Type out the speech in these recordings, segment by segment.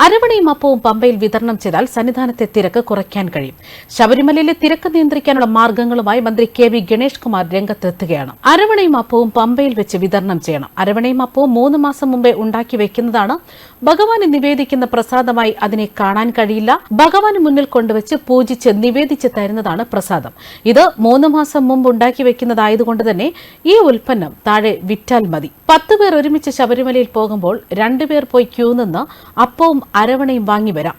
അരവണയും അപ്പവും പമ്പയിൽ വിതരണം ചെയ്താൽ സന്നിധാനത്തെ തിരക്ക് കുറയ്ക്കാൻ കഴിയും. ശബരിമലയിലെ തിരക്ക് നിയന്ത്രിക്കാനുള്ള മാർഗങ്ങളുമായി മന്ത്രി കെ വി ഗണേഷ് കുമാർ രംഗത്തെത്തുകയാണ്. അരവണയും അപ്പവും പമ്പയിൽ വെച്ച് വിതരണം ചെയ്യണം. അരവണയും അപ്പവും 3 മാസം മുമ്പേ ഉണ്ടാക്കി വെക്കുന്നതാണ്. ഭഗവാന് നിവേദിക്കുന്ന പ്രസാദമായി അതിനെ കാണാൻ കഴിയില്ല. ഭഗവാന് മുന്നിൽ കൊണ്ടുവച്ച് പൂജിച്ച് നിവേദിച്ച് തരുന്നതാണ് പ്രസാദം. ഇത് 3 മാസം മുമ്പ് ഉണ്ടാക്കി വെക്കുന്നതായതുകൊണ്ട് തന്നെ ഈ ഉൽപ്പന്നം താഴെ വിറ്റാൽ മതി. 10 പേർ ഒരുമിച്ച് ശബരിമലയിൽ പോകുമ്പോൾ 2 പേർ പോയി ക്യൂ നിന്ന് അപ്പവും അരവണയും വാങ്ങി വരാം.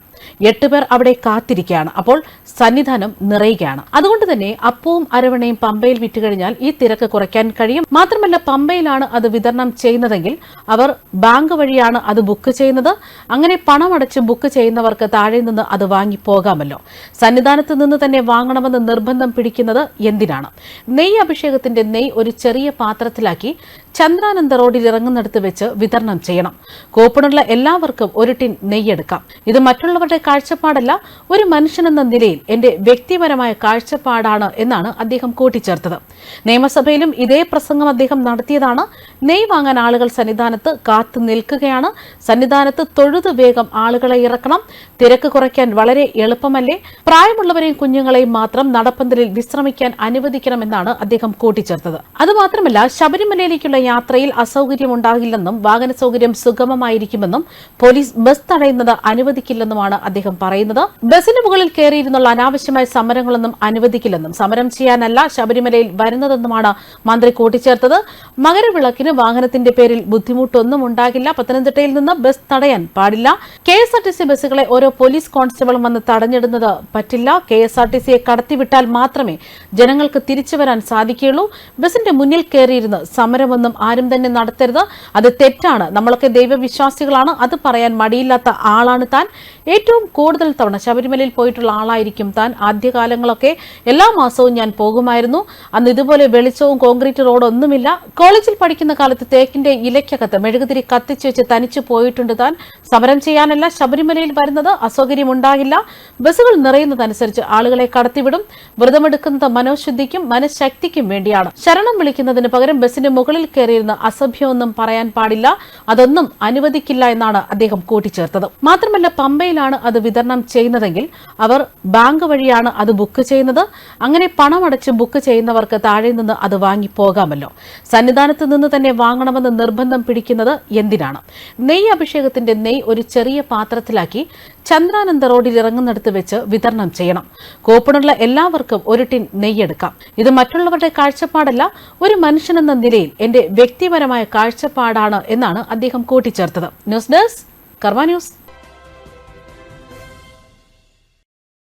8 പേർ അവിടെ കാത്തിരിക്കുകയാണ്. അപ്പോൾ സന്നിധാനം നിറയുകയാണ്. അതുകൊണ്ട് തന്നെ അപ്പവും അരവണയും പമ്പയിൽ വിറ്റുകഴിഞ്ഞാൽ ഈ തിരക്ക് കുറയ്ക്കാൻ കഴിയും. മാത്രമല്ല, പമ്പയിലാണ് അത് വിതരണം ചെയ്യുന്നതെങ്കിൽ അവർ ബാങ്ക് വഴിയാണ് അത് ബുക്ക് ചെയ്യുന്നത്. അങ്ങനെ പണമടച്ച് ബുക്ക് ചെയ്യുന്നവർക്ക് താഴെ നിന്ന് അത് വാങ്ങി പോകാമല്ലോ. സന്നിധാനത്ത് നിന്ന് തന്നെ വാങ്ങണമെന്ന് നിർബന്ധം പിടിക്കുന്നത് എന്തിനാണ്? നെയ്യ് അഭിഷേകത്തിന്റെ നെയ്യ് ഒരു ചെറിയ പാത്രത്തിലാക്കി ചന്ദ്രാനന്ദ റോഡിൽ ഇറങ്ങുന്നിടത്ത് വെച്ച് വിതരണം ചെയ്യണം. കൂപ്പണുള്ള എല്ലാവർക്കും ഒരു ടിൻ നെയ്യെടുക്കാം. ഇത് മറ്റുള്ളവരുടെ കാഴ്ചപ്പാടല്ല, ഒരു മനുഷ്യനെന്ന നിലയിൽ എന്റെ വ്യക്തിപരമായ കാഴ്ചപ്പാടാണ് എന്നാണ് അദ്ദേഹം കൂട്ടിച്ചേർത്തത്. നിയമസഭയിലും ഇതേ പ്രസംഗം അദ്ദേഹം നടത്തിയതാണ്. നെയ്യ് വാങ്ങാൻ ആളുകൾ സന്നിധാനത്ത് കാത്തു നിൽക്കുകയാണ്. സന്നിധാനത്ത് തൊഴുതു വേഗം ആളുകളെ ഇറക്കണം. തിരക്ക് കുറയ്ക്കാൻ വളരെ എളുപ്പമല്ലേ? പ്രായമുള്ളവരെയും കുഞ്ഞുങ്ങളെയും മാത്രം നടപ്പന്തലിൽ വിശ്രമിക്കാൻ അനുവദിക്കണമെന്നാണ് അദ്ദേഹം കൂട്ടിച്ചേർത്തത്. അതുമാത്രമല്ല, ശബരിമലയിലേക്കുള്ള യാത്രയിൽ അസൗകര്യമുണ്ടാകില്ലെന്നും വാഹന സൗകര്യം സുഗമമായിരിക്കുമെന്നും പോലീസ് ബസ് തടയുന്നത് അനുവദിക്കില്ലെന്നുമാണ് അദ്ദേഹം പറയുന്നത്. ബസിന് മുകളിൽ കയറിയിരുന്നുള്ള അനാവശ്യമായ സമരങ്ങളൊന്നും അനുവദിക്കില്ലെന്നും സമരം ചെയ്യാനല്ല ശബരിമലയിൽ വരുന്നതെന്നുമാണ് മന്ത്രി കൂട്ടിച്ചേർത്തത്. മകരവിളക്കിന് വാഹനത്തിന്റെ പേരിൽ ബുദ്ധിമുട്ടൊന്നും ഉണ്ടാകില്ല. പത്തനംതിട്ടയിൽ നിന്ന് ബസ് തടയാൻ പാടില്ല. KSRTC ബസ്സുകളെ ഓരോ പോലീസ് കോൺസ്റ്റബിളും വന്ന് തടഞ്ഞിടുന്നത് പറ്റില്ല. KSRTCയെ കടത്തിവിട്ടാൽ മാത്രമേ ജനങ്ങൾക്ക് തിരിച്ചു വരാൻ സാധിക്കുകയുള്ളൂ. ബസിന്റെ മുന്നിൽ കയറിയിരുന്ന് സമരമൊന്നും ആരും തന്നെ നടത്തരുത്. അത് തെറ്റാണ്. നമ്മളൊക്കെ ദൈവവിശ്വാസികളാണ്. അത് പറയാൻ മടിയില്ലാത്ത ആളാണ് താൻ. ഏറ്റവും കൂടുതൽ തവണ ശബരിമലയിൽ പോയിട്ടുള്ള ആളായിരിക്കും താൻ. ആദ്യകാലങ്ങളൊക്കെ എല്ലാ മാസവും ഞാൻ പോകുമായിരുന്നു. അന്ന് ഇതുപോലെ വെളിച്ചവും കോൺക്രീറ്റ് റോഡൊന്നുമില്ല. കോളേജിൽ പഠിക്കുന്ന കാലത്ത് തേക്കിന്റെ ഇലയ്ക്കകത്ത് മെഴുകുതിരി കത്തിച്ചു വെച്ച് തനിച്ചു പോയിട്ടുണ്ട് താൻ. സമരം ചെയ്യാനല്ല ശബരിമലയിൽ വരുന്നത്. അസൗകര്യമുണ്ടാകില്ല. ബസ്സുകൾ നിറയുന്നതനുസരിച്ച് ആളുകളെ കടത്തിവിടും. വ്രതമെടുക്കുന്നത് മനോശുദ്ധിക്കും മനഃശക്തിക്കും വേണ്ടിയാണ്. ശരണം വിളിക്കുന്നതിന് പകരം ബസിന്റെ മുകളിൽ കയറിയിരുന്ന അസഭ്യമൊന്നും പറയാൻ പാടില്ല. അതൊന്നും അനുവദിക്കില്ല എന്നാണ് അദ്ദേഹം കൂട്ടിച്ചേർത്തത്. മാത്രമല്ല, പമ്പയിലാണ് അത് വിതരണം ചെയ്യുന്നതെങ്കിൽ അവർ ബാങ്ക് വഴിയാണ് അത് ബുക്ക് ചെയ്യുന്നത്. അങ്ങനെ പണമടച്ച് ബുക്ക് ചെയ്യുന്നവർക്ക് താഴെ നിന്ന് അത് വാങ്ങി പോകാമല്ലോ. സന്നിധാനത്ത് നിന്ന് തന്നെ വാങ്ങണമെന്ന് നിർബന്ധം പിടിക്കുന്നത് എന്തിനാണ്? നെയ്യ് അഭിഷേകത്തിന്റെ നെയ്യ് ഒരു ചെറിയ പാത്രത്തിലാക്കി ചന്ദ്രാനന്ദ റോഡിൽ ഇറങ്ങുന്നിടത്ത് വെച്ച് വിതരണം ചെയ്യണം. കൂപ്പണുള്ള എല്ലാവർക്കും ഒരു ടിൻ നെയ്യെടുക്കാം. ഇത് മറ്റുള്ളവരുടെ കാഴ്ചപ്പാടല്ല, ഒരു മനുഷ്യനെന്ന നിലയിൽ എന്റെ വ്യക്തിപരമായ കാഴ്ചപ്പാടാണ് എന്നാണ് അദ്ദേഹം കൂട്ടിച്ചേർത്തത്. ന്യൂസ് ഡെസ്ക് കർമ്മ ന്യൂസ്.